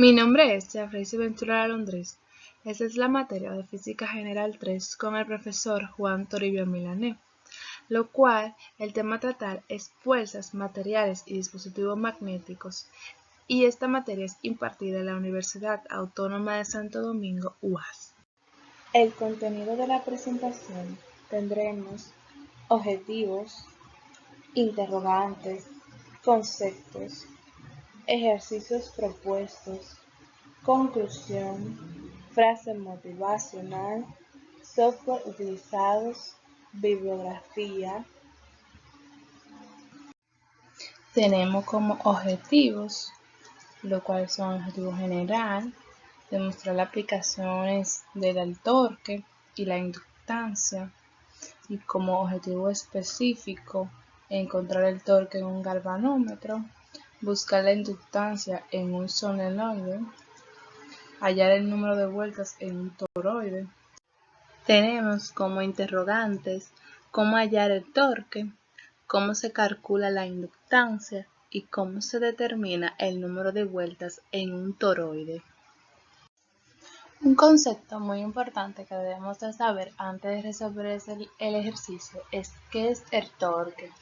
Mi nombre es Jafrey Ventura Londres. Esta es la materia de Física General 3 con el profesor Juan Toribio Milanés, lo cual el tema a tratar es fuerzas, materiales y dispositivos magnéticos, y esta materia es impartida en la Universidad Autónoma de Santo Domingo, UAS. El contenido de la presentación tendremos objetivos, interrogantes, conceptos, ejercicios propuestos, conclusión, frase motivacional, software utilizados, bibliografía. Tenemos como objetivos, lo cual son objetivo general, demostrar las aplicaciones del torque y la inductancia, y como objetivo específico, encontrar el torque en un galvanómetro, buscar la inductancia en un solenoide, hallar el número de vueltas en un toroide. Tenemos como interrogantes cómo hallar el torque, cómo se calcula la inductancia y cómo se determina el número de vueltas en un toroide. Un concepto muy importante que debemos de saber antes de resolver el ejercicio es qué es el torque.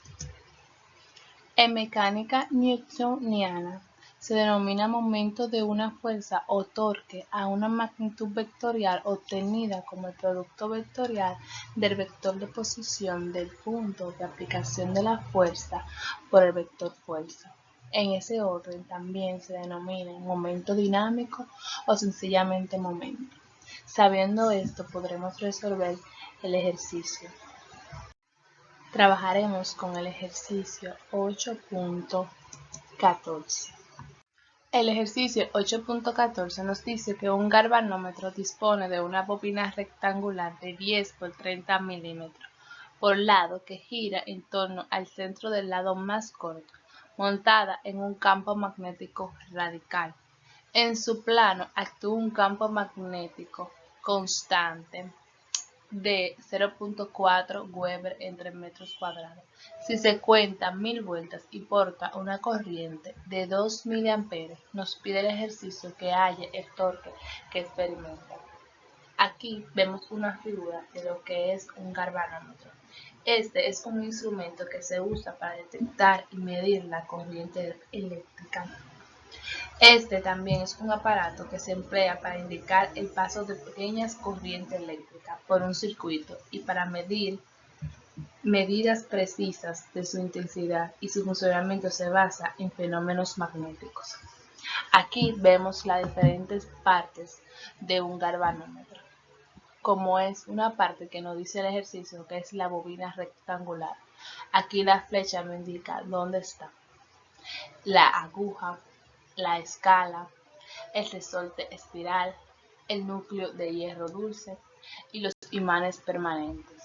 En mecánica newtoniana se denomina momento de una fuerza o torque a una magnitud vectorial obtenida como el producto vectorial del vector de posición del punto de aplicación de la fuerza por el vector fuerza. En ese orden también se denomina momento dinámico o sencillamente momento. Sabiendo esto, podremos resolver el ejercicio. Trabajaremos con el ejercicio 8.14. El ejercicio 8.14 nos dice que un galvanómetro dispone de una bobina rectangular de 10 por 30 milímetros por lado que gira en torno al centro del lado más corto, montada en un campo magnético radical. En su plano actúa un campo magnético constante de 0.4 Weber entre metros cuadrados. Si se cuenta 1000 vueltas y porta una corriente de 2 mA, nos pide el ejercicio que halle el torque que experimenta. Aquí vemos una figura de lo que es un galvanómetro. Este es un instrumento que se usa para detectar y medir la corriente eléctrica. Este también es un aparato que se emplea para indicar el paso de pequeñas corrientes eléctricas por un circuito y para medir medidas precisas de su intensidad, y su funcionamiento se basa en fenómenos magnéticos. Aquí vemos las diferentes partes de un galvanómetro, como es una parte que nos dice el ejercicio, que es la bobina rectangular. Aquí la flecha me indica dónde está la aguja, la escala, el resorte espiral, el núcleo de hierro dulce y los imanes permanentes.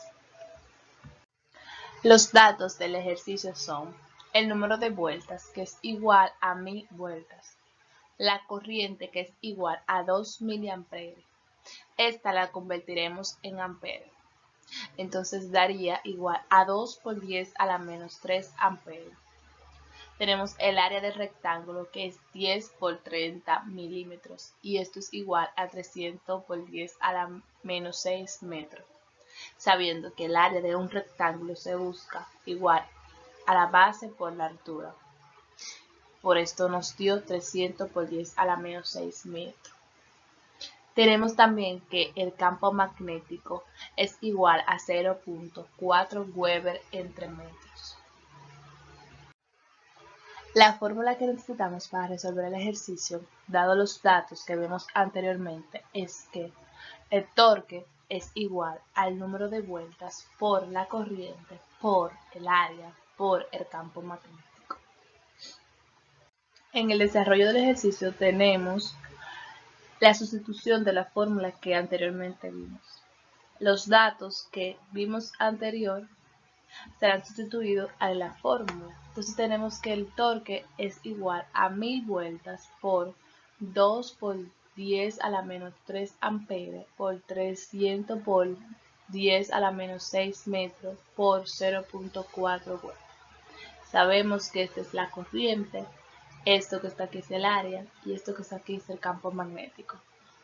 Los datos del ejercicio son el número de vueltas, que es igual a 1000 vueltas, la corriente, que es igual a 2 mA. Esta la convertiremos en amperes. Entonces daría igual a 2 por 10 a la menos 3 amperes. Tenemos el área del rectángulo, que es 10 por 30 milímetros, y esto es igual a 300 por 10 a la menos 6 metros, sabiendo que el área de un rectángulo se busca igual a la base por la altura. Por esto nos dio 300 por 10 a la menos 6 metros. Tenemos también que el campo magnético es igual a 0.4 Weber entre metros. La fórmula que necesitamos para resolver el ejercicio, dado los datos que vemos anteriormente, es que el torque es igual al número de vueltas por la corriente, por el área, por el campo magnético. En el desarrollo del ejercicio tenemos la sustitución de la fórmula que anteriormente vimos. Los datos que vimos anterior serán sustituidos a la fórmula. Entonces tenemos que el torque es igual a 1000 vueltas por 2 por 10 a la menos 3 amperes por 300 por 10 a la menos 6 metros por 0.4 vueltas. Sabemos que esta es la corriente, Esto que está aquí es el área y esto que está aquí es el campo magnético.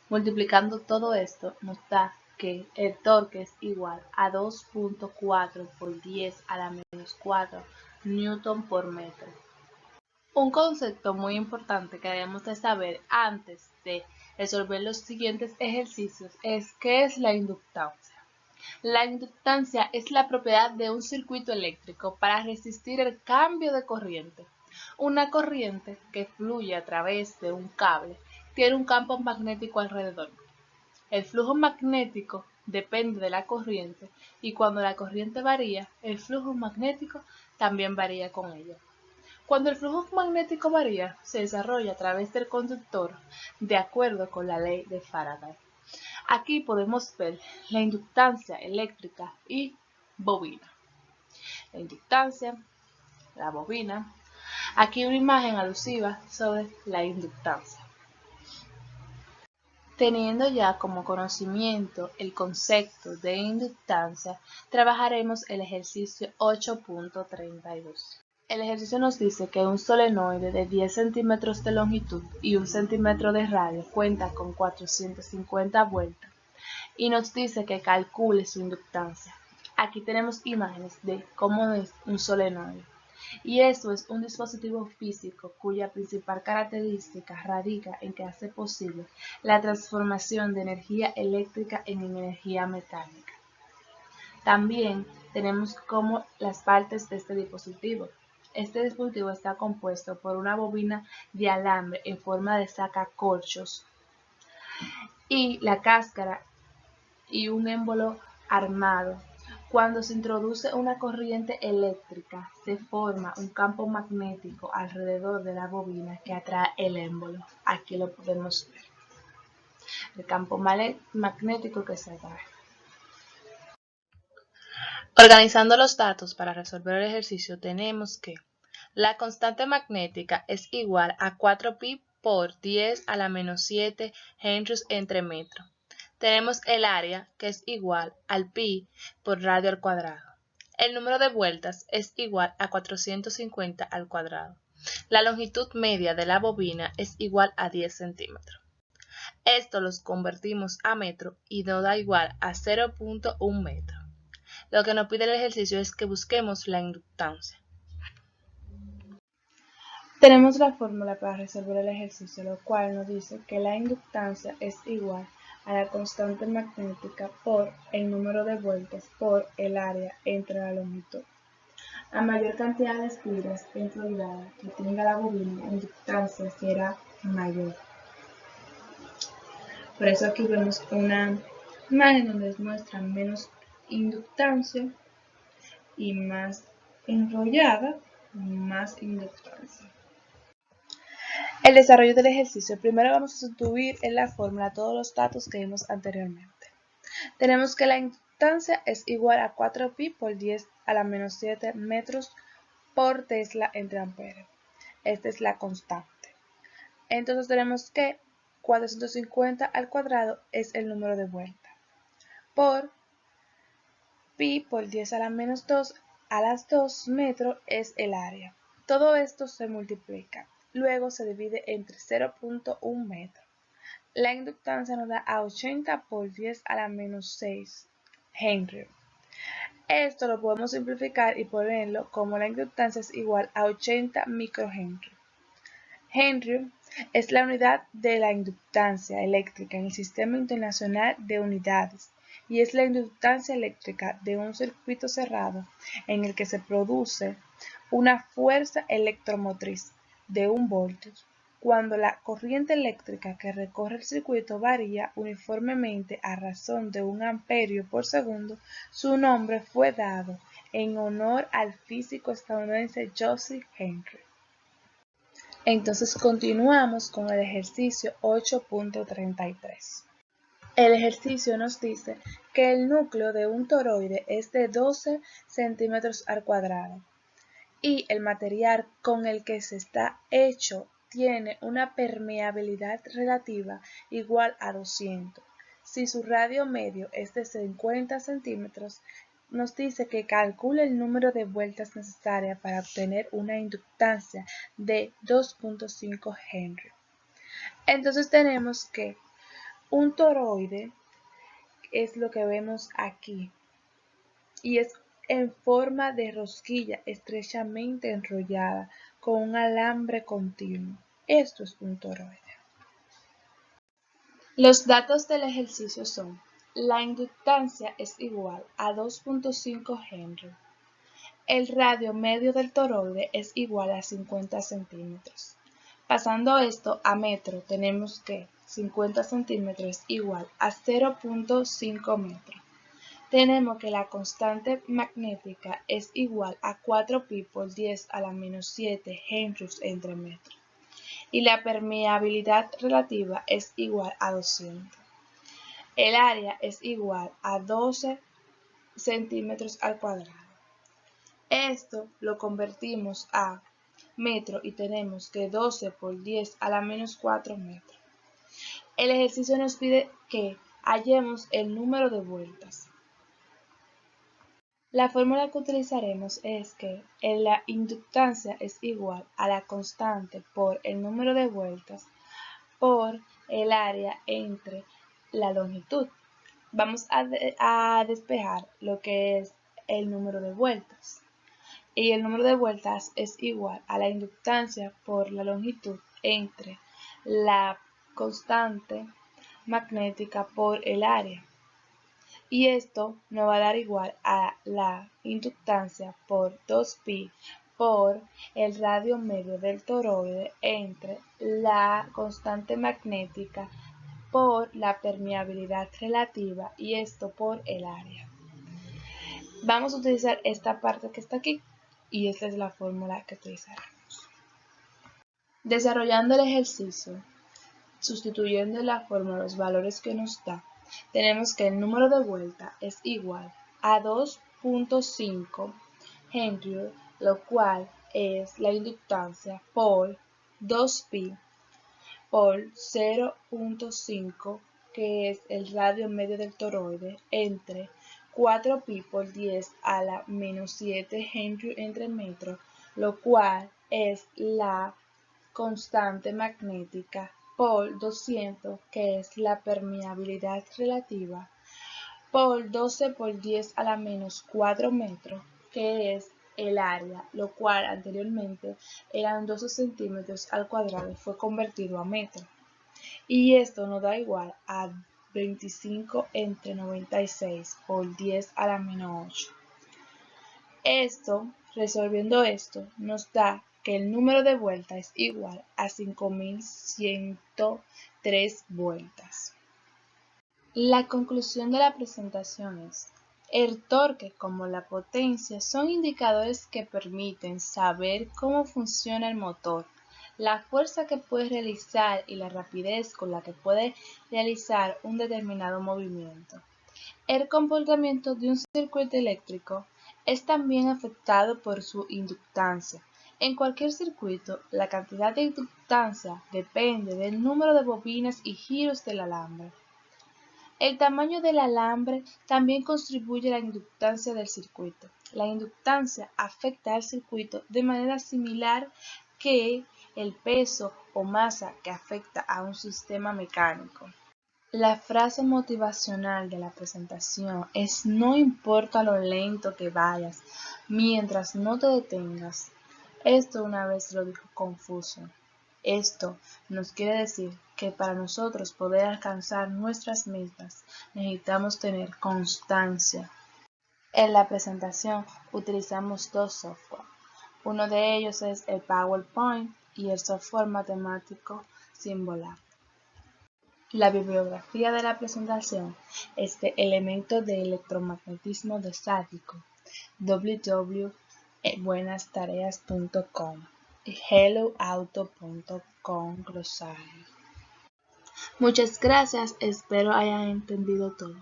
Multiplicando todo esto nos da que el torque es igual a 2.4 por 10 a la menos 4 newton por metro. Un concepto muy importante que debemos de saber antes de resolver los siguientes ejercicios es ¿qué es la inductancia? La inductancia es la propiedad de un circuito eléctrico para resistir el cambio de corriente. Una corriente que fluye a través de un cable tiene un campo magnético alrededor. El flujo magnético depende de la corriente y cuando la corriente varía, el flujo magnético también varía con ella. Cuando el flujo magnético varía, se desarrolla a través del conductor de acuerdo con la ley de Faraday. Aquí podemos ver la inductancia eléctrica y bobina. La inductancia, la bobina. Aquí una imagen alusiva sobre la inductancia. Teniendo ya como conocimiento el concepto de inductancia, trabajaremos el ejercicio 8.32. El ejercicio nos dice que un solenoide de 10 centímetros de longitud y 1 centímetro de radio cuenta con 450 vueltas y nos dice que calcule su inductancia. Aquí tenemos imágenes de cómo es un solenoide. Y eso es un dispositivo físico cuya principal característica radica en que hace posible la transformación de energía eléctrica en energía mecánica. También tenemos como las partes de este dispositivo. Este dispositivo está compuesto por una bobina de alambre en forma de sacacorchos y la cáscara y un émbolo armado. Cuando se introduce una corriente eléctrica, se forma un campo magnético alrededor de la bobina que atrae el émbolo. Aquí lo podemos ver. El campo magnético que se atrae. Organizando los datos para resolver el ejercicio tenemos que la constante magnética es igual a 4pi por 10 a la menos 7 henries entre metro. Tenemos el área que es igual al pi por radio al cuadrado. El número de vueltas es igual a 450 al cuadrado. La longitud media de la bobina es igual a 10 centímetros. Esto los convertimos a metro y nos da igual a 0.1 metro. Lo que nos pide el ejercicio es que busquemos la inductancia. Tenemos la fórmula para resolver el ejercicio, lo cual nos dice que la inductancia es igual a la constante magnética por el número de vueltas por el área entre la longitud. A mayor cantidad de espiras enrolladas que tenga la bobina, la inductancia será mayor. Por eso aquí vemos una imagen donde muestra menos inductancia y más enrollada, más inductancia. El desarrollo del ejercicio. Primero vamos a sustituir en la fórmula todos los datos que vimos anteriormente. Tenemos que la inductancia es igual a 4pi por 10 a la menos 7 metros por Tesla entre amperes. Esta es la constante. Entonces tenemos que 450 al cuadrado es el número de vueltas. Por pi por 10 a la menos 2 a las 2 metros es el área. Todo esto se multiplica. Luego se divide entre 0.1 metro. La inductancia nos da a 80 por 10 a la menos 6 Henry. Esto lo podemos simplificar y ponerlo como la inductancia es igual a 80 microhenry. Henry es la unidad de la inductancia eléctrica en el Sistema Internacional de Unidades y es la inductancia eléctrica de un circuito cerrado en el que se produce una fuerza electromotriz de 1 voltio. Cuando la corriente eléctrica que recorre el circuito varía uniformemente a razón de 1 amperio por segundo, su nombre fue dado en honor al físico estadounidense Joseph Henry. Entonces continuamos con el ejercicio 8.33. El ejercicio nos dice que el núcleo de un toroide es de 12 centímetros al cuadrado y el material con el que se está hecho tiene una permeabilidad relativa igual a 200. Si su radio medio es de 50 centímetros, nos dice que calcule el número de vueltas necesarias para obtener una inductancia de 2.5 Henry. Entonces tenemos que un toroide es lo que vemos aquí y es en forma de rosquilla estrechamente enrollada con un alambre continuo. Esto es un toroide. Los datos del ejercicio son: la inductancia es igual a 2.5 Henry. El radio medio del toroide es igual a 50 centímetros. Pasando esto a metro, tenemos que 50 centímetros es igual a 0.5 metros. Tenemos que la constante magnética es igual a 4pi por 10 a la menos 7 henries entre metros. Y la permeabilidad relativa es igual a 200. El área es igual a 12 centímetros al cuadrado. Esto lo convertimos a metro y tenemos que 12 por 10 a la menos 4 metros. El ejercicio nos pide que hallemos el número de vueltas. La fórmula que utilizaremos es que la inductancia es igual a la constante por el número de vueltas por el área entre la longitud. Vamos a despejar lo que es el número de vueltas. Y el número de vueltas es igual a la inductancia por la longitud entre la constante magnética por el área. Y esto nos va a dar igual a la inductancia por 2pi por el radio medio del toroide entre la constante magnética por la permeabilidad relativa y esto por el área. Vamos a utilizar esta parte que está aquí y esta es la fórmula que utilizaremos. Desarrollando el ejercicio, sustituyendo en la fórmula los valores que nos da, tenemos que el número de vueltas es igual a 2.5 Henry, lo cual es la inductancia por 2pi por 0.5, que es el radio medio del toroide, entre 4pi por 10 a la menos 7 Henry entre metro, lo cual es la constante magnética por 200, que es la permeabilidad relativa, por 12 por 10 a la menos 4 metros, que es el área, lo cual anteriormente eran 12 centímetros al cuadrado y fue convertido a metro. Y esto nos da igual a 25 entre 96 por 10 a la menos 8. Resolviendo esto, nos da que el número de vueltas es igual a 5103 vueltas. La conclusión de la presentación es: el torque como la potencia son indicadores que permiten saber cómo funciona el motor, la fuerza que puede realizar y la rapidez con la que puede realizar un determinado movimiento. El comportamiento de un circuito eléctrico es también afectado por su inductancia. En cualquier circuito, la cantidad de inductancia depende del número de bobinas y giros del alambre. El tamaño del alambre también contribuye a la inductancia del circuito. La inductancia afecta al circuito de manera similar que el peso o masa que afecta a un sistema mecánico. La frase motivacional de la presentación es: no importa lo lento que vayas, mientras no te detengas. Esto una vez lo dijo Confucio. Esto nos quiere decir que para nosotros poder alcanzar nuestras metas necesitamos tener constancia. En la presentación utilizamos dos software. Uno de ellos es el PowerPoint y el software matemático Symbolab. La bibliografía de la presentación es de Elementos de electromagnetismo de estático, www.buenastareas.com y helloauto.com glosario. Muchas gracias, espero hayan entendido todo.